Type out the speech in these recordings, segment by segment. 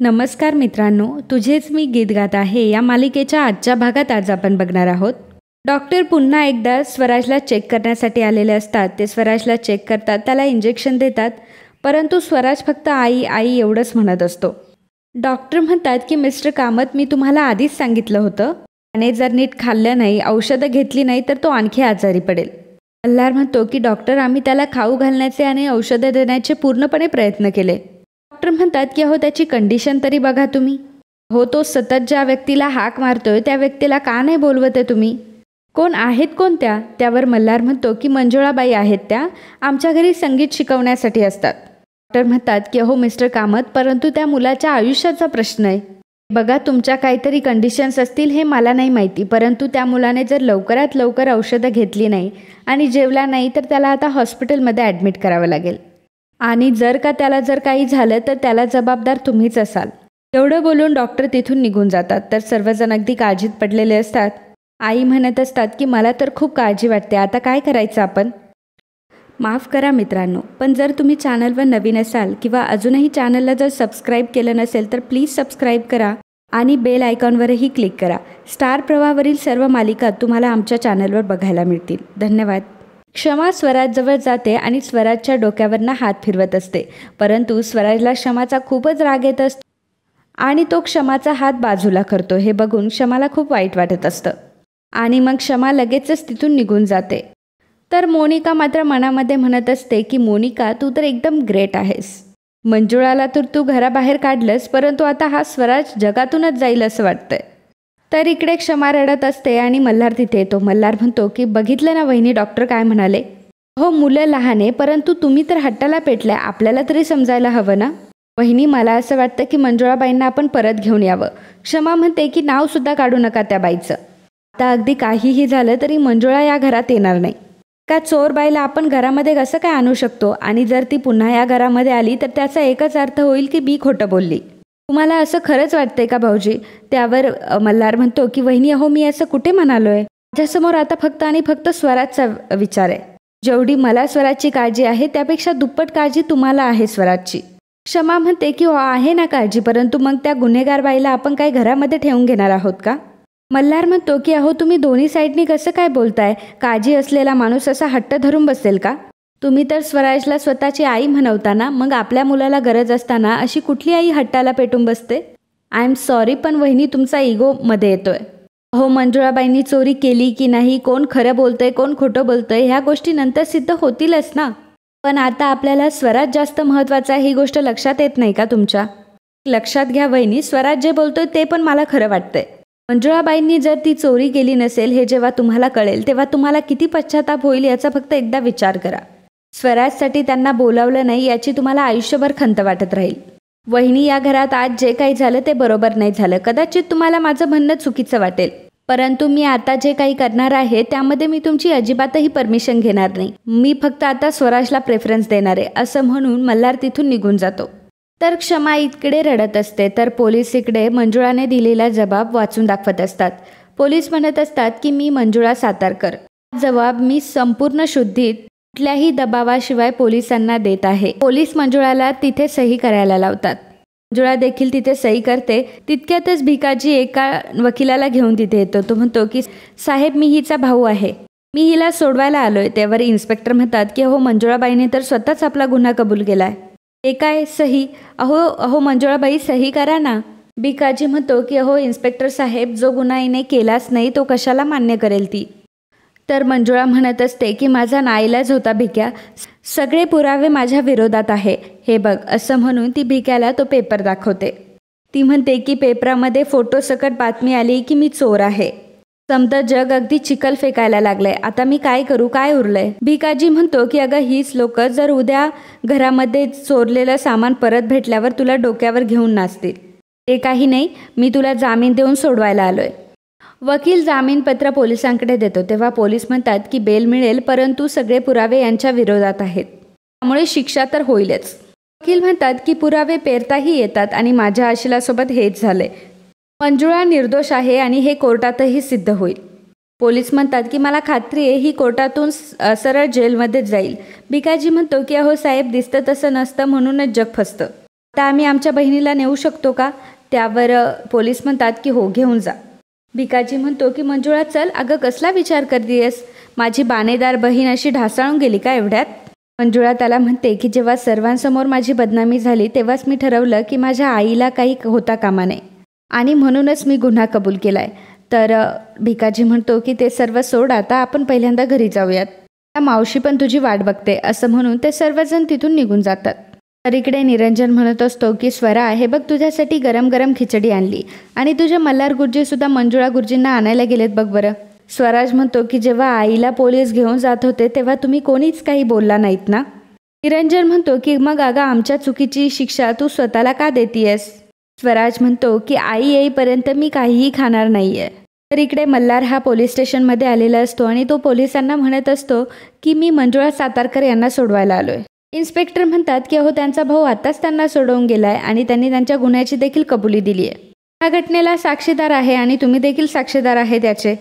नमस्कार मित्रांनो, तुझेच मी गीत गात आहे या मालिकेच्या आजच्या भागात आज आपण बघणार आहोत. डॉक्टर पुन्हा एकदा स्वराजला चेक करण्यासाठी आलेले असतात. ते स्वराजला चेक करतात, त्याला इंजेक्शन देतात, परंतु स्वराज फक्त आई आई एवढंच म्हणत असतो. डॉक्टर म्हणतात की मिस्टर कामत, मी तुम्हाला आधीच सांगितलं होतं, त्याने जर नीट खाल्लं नाही, औषधं घेतली नाही तर तो आणखी आजारी पडेल. मल्हार म्हणतो की डॉक्टर, आम्ही त्याला खाऊ घालण्याचे आणि औषधं देण्याचे पूर्णपणे प्रयत्न केले. डॉक्टर म्हणतात की अहो त्याची कंडिशन तरी बघा तुम्ही. हो, तो सतत ज्या व्यक्तीला हाक मारतोय त्या व्यक्तीला का नाही बोलवत आहे तुम्ही? कोण आहेत कोण त्या? त्यावर मल्हार म्हणतो की मंजुळाबाई आहेत, त्या आमच्या घरी संगीत शिकवण्यासाठी असतात. डॉक्टर म्हणतात की अहो मिस्टर कामत, परंतु त्या मुलाच्या आयुष्याचा प्रश्न आहे. बघा, तुमच्या काहीतरी कंडिशन्स असतील हे मला नाही माहिती, परंतु त्या मुलाने जर लवकरात लवकर औषधं घेतली नाही आणि जेवला नाही तर त्याला आता हॉस्पिटलमध्ये ॲडमिट करावं लागेल, आणि जर काही झालं तर त्याला जबाबदार तुम्हीच असाल. एवढं बोलून डॉक्टर तिथून निघून जातात. तर सर्वजण अगदी काळजीत पडलेले असतात. आई म्हणत असतात की मला तर खूप काळजी वाटते, आता काय करायचं आपण? माफ करा मित्रांनो, पण जर तुम्ही चॅनलवर नवीन असाल किंवा अजूनही चॅनलला जर सबस्क्राईब केलं नसेल तर प्लीज सबस्क्राईब करा आणि बेल आयकॉनवरही क्लिक करा. स्टार प्रवाहावरील सर्व मालिका तुम्हाला आमच्या चॅनलवर बघायला मिळतील. धन्यवाद. क्षमा स्वराजजवळ जाते आणि स्वराजच्या डोक्यावरनं हात फिरवत असते, परंतु स्वराजला क्षमाचा खूपच राग येत असतो आणि तो क्षमाचा हात बाजूला करतो. हे बघून क्षमाला खूप वाईट वाटत असतं आणि मग क्षमा लगेचच तिथून निघून जाते. तर मोनिका मात्र मनामध्ये म्हणत असते की मोनिका, तू तर एकदम ग्रेट आहेस. मंजुळाला तर तू घराबाहेर काढलंस, परंतु आता हा स्वराज जगातूनच जाईल असं वाटतंय. तर इकडे क्षमा रडत असते आणि मल्हार तिथे येतो. मल्हार म्हणतो की बघितलं ना वहिनी, डॉक्टर काय म्हणाले? हो, मुलं लहान आहे, परंतु तुम्ही तर हट्टाला पेटलाय, आपल्याला तरी समजायला हवं ना. वहिनी, मला असं वाटतं की मंजुळाबाईंना आपण परत घेऊन यावं. क्षमा म्हणते की नावसुद्धा काढू नका त्या बाईचं. आता अगदी काहीही झालं तरी मंजुळा या घरात येणार नाही. का चोर बाईला आपण घरामध्ये कसं काय आणू शकतो, आणि जर ती पुन्हा या घरामध्ये आली तर त्याचा एकच अर्थ होईल की मी खोटं बोलली. तुम्हाला असं खरंच वाटतंय का भाऊजी? त्यावर मल्हार म्हणतो की वहिनी, अहो मी असं कुठे म्हणालोय, माझ्यासमोर आता फक्त आणि फक्त स्वराजचा विचार आहे. जेवढी मला स्वराजची काळजी आहे त्यापेक्षा दुप्पट काळजी तुम्हाला आहे स्वराजची. क्षमा म्हणते की हो आहे ना काळजी, परंतु मग त्या गुन्हेगार बाईला आपण काय घरामध्ये ठेवून घेणार आहोत का? मल्हार म्हणतो की अहो तुम्ही दोन्ही साईडनी कसं काय बोलताय? काळजी असलेला माणूस असा हट्ट धरून बसेल का? तुम्ही तर स्वराजला स्वतःची आई म्हणवताना, मग आपल्या मुलाला गरज असताना अशी कुठली आई हट्टाला पेटून बसते? आय एम सॉरी, पण वहिनी तुमचा इगो मध्ये येतोय. हो, मंजुळाबाईंनी चोरी केली की नाही, कोण खरं बोलतंय कोण खोटं बोलतंय ह्या गोष्टी नंतर सिद्ध होतीलच ना. पण आता आपल्याला स्वराज जास्त महत्त्वाचा आहे, ही गोष्ट लक्षात येत नाही का तुमच्या? लक्षात घ्या वहिनी, स्वराज जे बोलतोय ते पण मला खरं वाटतंय. मंजुळाबाईंनी जर ती चोरी केली नसेल हे जेव्हा तुम्हाला कळेल तेव्हा तुम्हाला किती पश्चाताप होईल याचा फक्त एकदा विचार करा. स्वराजसाठी त्यांना बोलावलं नाही याची तुम्हाला आयुष्यभर खंत वाटत राहील. वहिनी, या घरात आज जे काही झालं ते बरोबर नाही झालं. कदाचित तुम्हाला माझं म्हणणं चुकीचं वाटेल, परंतु मी आता जे काही करणार आहे त्यामध्ये मी तुमची अजिबातही परमिशन घेणार नाही. मी फक्त आता स्वराजला प्रेफरन्स देणार आहे, असं म्हणून मल्हार तिथून निघून जातो. तर क्षमा इकडे रडत असते. तर पोलीस इकडे मंजुळाने दिलेला जबाब वाचून दाखवत असतात. पोलीस म्हणत असतात की मी मंजुळा सातारकर, जबाब मी संपूर्ण शुद्धीत कुठल्याही दबावाशिवाय पोलिसांना देत आहे. पोलीस मंजुळाला तिथे सही करायला लावतात. मंजुळा देखील तिथे सही करते. तितक्यातच भिकाजी एका वकिलाला घेऊन तिथे येतो. तो म्हणतो की साहेब, मी हिचा भाऊ आहे, मी हिला सोडवायला आलोय. त्यावर इन्स्पेक्टर म्हणतात की अहो मंजुळाबाईने तर स्वतःच आपला गुन्हा कबूल केलाय. हे काय सही? अहो मंजुळाबाई सही करा ना. भिकाजी म्हणतो की अहो इन्स्पेक्टर साहेब, जो गुन्हा हिने केलाच नाही तो कशाला मान्य करेल ती? तर मंजुळा म्हणत असते की माझा नाईलाज होता भिक्या, सगळे पुरावे माझ्या विरोधात आहे, हे बघ, असं म्हणून ती भिक्याला तो पेपर दाखवते. ती म्हणते की पेपरामध्ये फोटोसकट बातमी आली की मी चोर आहे. समजा जग अगदी चिखल फेकायला लागलंय, आता मी काय करू, काय उरलंय? भिकाजी म्हणतो की अगं हीच लोक जर उद्या घरामध्ये चोरलेलं सामान परत भेटल्यावर तुला डोक्यावर घेऊन नाचतील. ते काही नाही, मी तुला जामीन देऊन सोडवायला आलोय. वकील जामीनपत्र पोलिसांकडे देतो तेव्हा पोलीस म्हणतात की बेल मिळेल, परंतु सगळे पुरावे यांच्या विरोधात आहेत, त्यामुळे शिक्षा तर होईलच. वकील म्हणतात की पुरावे पेरताही येतात आणि माझ्या आशिलासोबत हेच झालंय. मंजुळा निर्दोष आहे आणि हे कोर्टातही सिद्ध होईल. पोलीस म्हणतात की मला खात्री आहे ही कोर्टातून सरळ जेलमध्येच जाईल. भिकाजी म्हणतो की अहो साहेब, दिसतं तसं नसतं, म्हणूनच जग फसतं. आता आम्ही आमच्या बहिणीला नेऊ शकतो का? त्यावर पोलीस म्हणतात की हो, घेऊन जा. भिकाजी म्हणतो की मंजुळा चल, अगं कसला विचार करतेयस? माझी बाणेदार बहीण अशी ढासळून गेली का एवढ्यात? मंजुळा त्याला म्हणते की जेव्हा सर्वांसमोर माझी बदनामी झाली तेव्हाच मी ठरवलं की माझ्या आईला काही होता कामा नये आणि म्हणूनच मी गुन्हा कबूल केलाय. तर भिकाजी म्हणतो की ते सर्व सोड, आता आपण पहिल्यांदा घरी जाऊयात. मावशी पण तुझी वाट बघते असं म्हणून ते सर्वजण तिथून निघून जातात. तर इकडे निरंजन म्हणत असतो की स्वरा, हे बघ तुझ्यासाठी गरम गरम खिचडी आणली आणि तुझे मल्हार गुरुजीसुद्धा मंजुळा गुरुजींना आणायला गेलेत बघ बरं. स्वराज म्हणतो की जेव्हा आईला पोलीस घेऊन जात होते तेव्हा तुम्ही कोणीच काही बोलला नाहीत ना? निरंजन म्हणतो की मग अगं आमच्या चुकीची शिक्षा तू स्वतःला का देतीयस? स्वराज म्हणतो की आई येईपर्यंत मी काहीही खाणार नाहीये. तर इकडे मल्हार हा पोलीस स्टेशनमध्ये आलेला असतो आणि तो पोलिसांना म्हणत असतो की मी मंजुळा सातारकर यांना सोडवायला आलोय. इन्स्पेक्टर म्हणतात की अहो, त्यांचा भाऊ आताच त्यांना सोडवून गेलाय आणि त्यांनी त्यांच्या गुन्ह्याची देखील कबुली दिली आहे. या घटनेला साक्षीदार आहे आणि तुम्ही देखील साक्षीदार आहे त्याचे.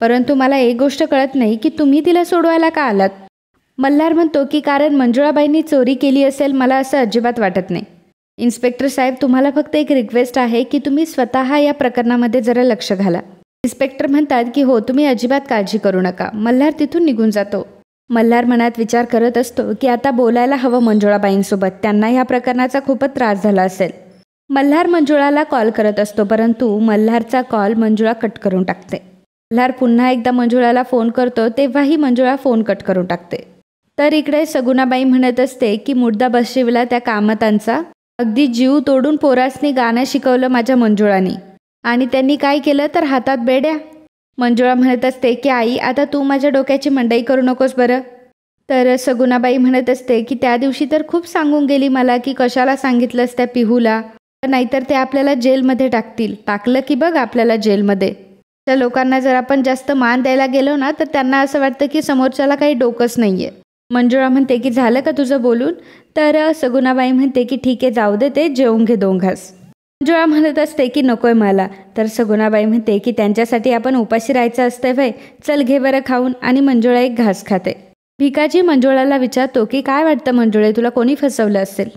परंतु मला एक गोष्ट कळत नाही की तुम्ही तिला सोडवायला का आलात? मल्हार म्हणतो की कारण मंजुळाबाईंनी चोरी केली असेल, मला असं अजिबात वाटत नाही. इन्स्पेक्टर साहेब, तुम्हाला फक्त एक रिक्वेस्ट आहे की तुम्ही स्वतः या प्रकरणामध्ये जरा लक्ष घाला. इन्स्पेक्टर म्हणतात की हो, तुम्ही अजिबात काळजी करू नका. मल्हार तिथून निघून जातो. मल्हार मनात विचार करत असतो की आता बोलायला हवं मंजुळाबाईंसोबत, त्यांना ह्या प्रकरणाचा खूपच त्रास झाला असेल. मल्हार मंजुळाला कॉल करत असतो, परंतु मल्हारचा कॉल मंजुळा कट करून टाकते. मल्हार पुन्हा एकदा मंजुळाला फोन करतो तेव्हाही मंजुळा फोन कट करून टाकते. तर इकडे सगुणाबाई म्हणत असते की मुर्दा बसविला त्या कामतांचा, अगदी जीव तोडून पोरासनी गाणं शिकवलं माझ्या मंजुळानी आणि त्यांनी काय केलं तर हातात बेड्या. मंजुळा म्हणत असते की आई, आता तू माझ्या डोक्याची मंडई करू नकोस बरं. तर सगुणाबाई म्हणत असते की त्या दिवशी तर खूप सांगून गेली मला की कशाला सांगितलंस त्या पिहूला, नाहीतर ते आपल्याला जेलमध्ये टाकतील. टाकलं की बघ आपल्याला जेलमध्ये. त्या लोकांना जर आपण जास्त मान द्यायला गेलो ना तर त्यांना असं वाटतं की समोरच्याला काही डोकंच नाही आहे. मंजुळा म्हणते की झालं का तुझं बोलून? तर सगुणाबाई म्हणते की ठीक आहे, जाऊ दे, ते जेवून घे 2 घास. मंजुळा म्हणत असते की नकोय मला. तर सगुणाबाई म्हणते की त्यांच्यासाठी आपण उपाशी राहायचं असतंय व्हय, चल घे बरं खाऊन. आणि मंजुळा एक घास खाते. भिकाजी मंजुळाला विचारतो की काय वाटतं मंजुळे, तुला कोणी फसवलं असेल?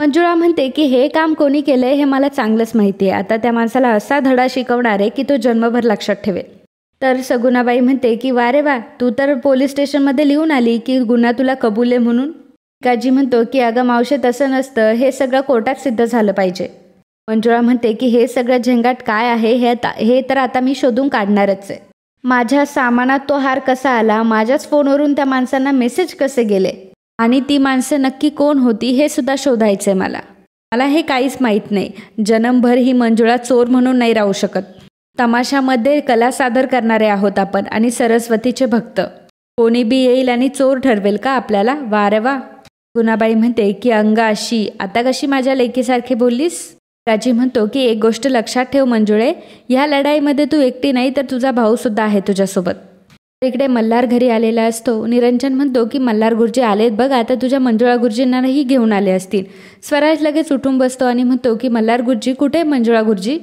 मंजुळा म्हणते की हे काम कोणी केलंय हे मला चांगलंच माहिती आहे. आता त्या माणसाला असा धडा शिकवणार आहे की तो जन्मभर लक्षात ठेवेल. तर सगुणाबाई म्हणते की वा रे वा, तू तर पोलीस स्टेशनमध्ये लिहून आली की गुन्हा तुला कबूल आहे म्हणून. भिकाजी म्हणतो की अगं मावशे, तसं नसतं, हे सगळं कोर्टात सिद्ध झालं पाहिजे. मंजुळा म्हणते की हे सगळं झंगाट काय आहे हे तर आता मी शोधून काढणारच आहे. माझ्या सामानात तो हार कसा आला, माझ्याच फोनवरून त्या माणसांना मेसेज कसे गेले आणि ती माणसं नक्की कोण होती हे सुद्धा शोधायचं आहे मला हे काहीच माहीत नाही. जन्मभर ही मंजुळा चोर म्हणून नाही राहू शकत. तमाशामध्ये कला सादर करणारे आहोत आपण आणि सरस्वतीचे भक्त. कोणी बी येईल आणि चोर ठरवेल का आपल्याला? वा रे वा. गुणाबाई म्हणते की अंगाशी, आता कशी माझ्या लेकीसारखी बोललीस? काजी म्हणतो की एक गोष्ट लक्षात ठेव मंजुळे, ह्या लढाईमध्ये तू एकटी नाही तर तुझा भाऊसुद्धा आहे तुझ्यासोबत. इकडे मल्हार घरी आलेला असतो. निरंजन म्हणतो की मल्हार गुरुजी आलेत बघ, आता तुझ्या मंजुळा गुरुजींनाही घेऊन आले असतील. स्वराज लगेच उठून बसतो आणि म्हणतो की मल्हार गुरुजी कुठे मंजुळा गुरुजी?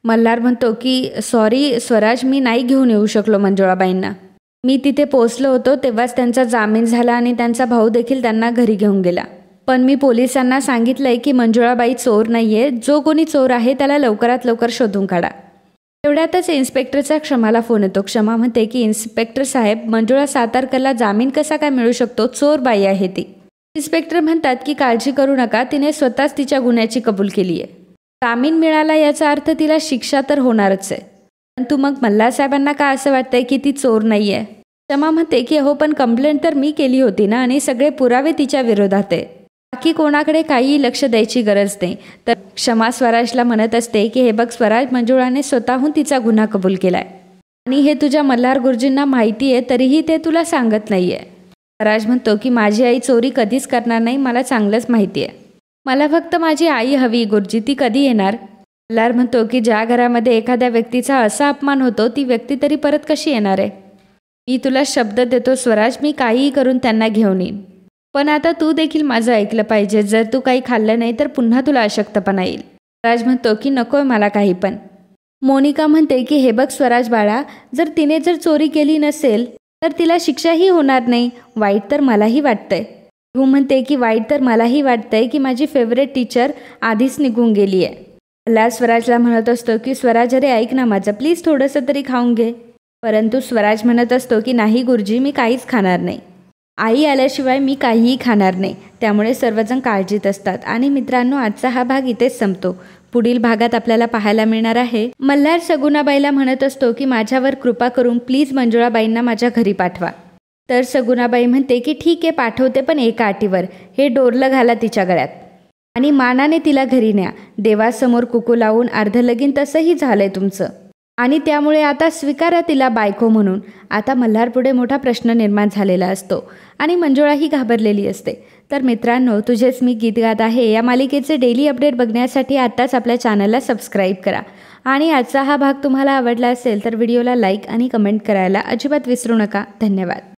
मल्हार म्हणतो की सॉरी स्वराज, मी नाही घेऊन येऊ शकलो मंजुळाबाईंना. मी तिथे पोचलो होतो तेव्हाच त्यांचा जामीन झाला आणि त्यांचा भाऊ देखील त्यांना घरी घेऊन गेला. पण मी पोलिसांना सांगितलंय की मंजुळाबाई चोर नाहीये, जो कोणी चोर आहे त्याला लवकरात लवकर शोधून काढा. तेवढ्यातच इन्स्पेक्टरचा क्षमाला फोन येतो. क्षमा म्हणते की इन्स्पेक्टर साहेब, मंजुळा सातारकरला जामीन कसा काय मिळू शकतो? चोर बाई आहे ती. इन्स्पेक्टर म्हणतात की काळजी करू नका, तिने स्वतःच तिच्या गुन्ह्याची कबूल केली आहे. जामीन मिळाला याचा अर्थ तिला शिक्षा तर होणारच आहे. परंतु मग मल्हार साहेबांना का असं वाटतंय की ती चोर नाही आहे? क्षमा म्हणते की हो, पण कंप्लेंट तर मी केली होती ना आणि सगळे पुरावे तिच्या विरोधात आहे. बाकी कोणाकडे काहीही लक्ष द्यायची गरज नाही. तर क्षमा स्वराजला म्हणत असते की हे बघ स्वराज, मंजुळाने स्वतःहून तिचा गुन्हा कबूल केलाय आणि हे तुझ्या मल्हार गुरुजींना माहिती आहे, तरीही ते तुला सांगत नाहीये. स्वराज म्हणतो की माझी आई चोरी कधीच करणार नाही, मला चांगलंच माहिती आहे. मला फक्त माझी आई हवी गुरुजी, ती कधी येणार? मल्हार म्हणतो की ज्या घरामध्ये एखाद्या व्यक्तीचा असा अपमान होतो ती व्यक्ती तरी परत कशी येणार आहे? मी तुला शब्द देतो स्वराज, मी काहीही करून त्यांना घेऊन येईन. पण आता तू देखील माझं ऐकलं पाहिजे, जर तू काही खाल्लं नाही तर पुन्हा तुला अशक्तपणा येईल. स्वराज म्हणतो की नकोय मला काही पण. मोनिका म्हणते की हे बघ स्वराज बाळा, जर तिने जर चोरी केली नसेल तर तिला शिक्षाही होणार नाही. वाईट तर मलाही वाटतंय. हो म्हणते की वाईट तर मलाही वाटतंय की माझी फेवरेट टीचर आधीच निघून गेली आहे. मल्हार स्वराजला म्हणत असतो की स्वराज अरे ऐक ना माझं, प्लीज थोडंसं तरी खाऊन घे. परंतु स्वराज म्हणत असतो की नाही गुरुजी, मी काहीच खाणार नाही. आई आल्याशिवाय मी काहीही खाणार नाही. त्यामुळे सर्वजण काळजीत असतात. आणि मित्रांनो, आजचा हा भाग इथेच संपतो. पुढील भागात आपल्याला पाहायला मिळणार आहे मल्हार सगुणाबाईला म्हणत असतो की माझ्यावर कृपा करून प्लीज मंजुळाबाईंना माझ्या घरी पाठवा. तर सगुणाबाई म्हणते की ठीक आहे पाठवते, पण एका अटीवर, हे डोरलं घाला तिच्या गळ्यात आणि मानाने तिला घरी न्या. देवासमोर कुकू लावून अर्ध लगीन तसंही झालंय तुमचं आणि त्यामुळे आता स्वीकारा तिला बायको म्हणून. आता मल्हारपुढे मोठा प्रश्न निर्माण झालेला असतो आणि मंजुळाही घाबरलेली असते. तर मित्रांनो, तुझेच मी गीत गात आहे या मालिकेचे डेली अपडेट बघण्यासाठी आत्ताच आपल्या चॅनलला सबस्क्राईब करा. आणि आजचा हा भाग तुम्हाला आवडला असेल तर व्हिडिओला लाईक आणि कमेंट करायला अजिबात विसरू नका. धन्यवाद.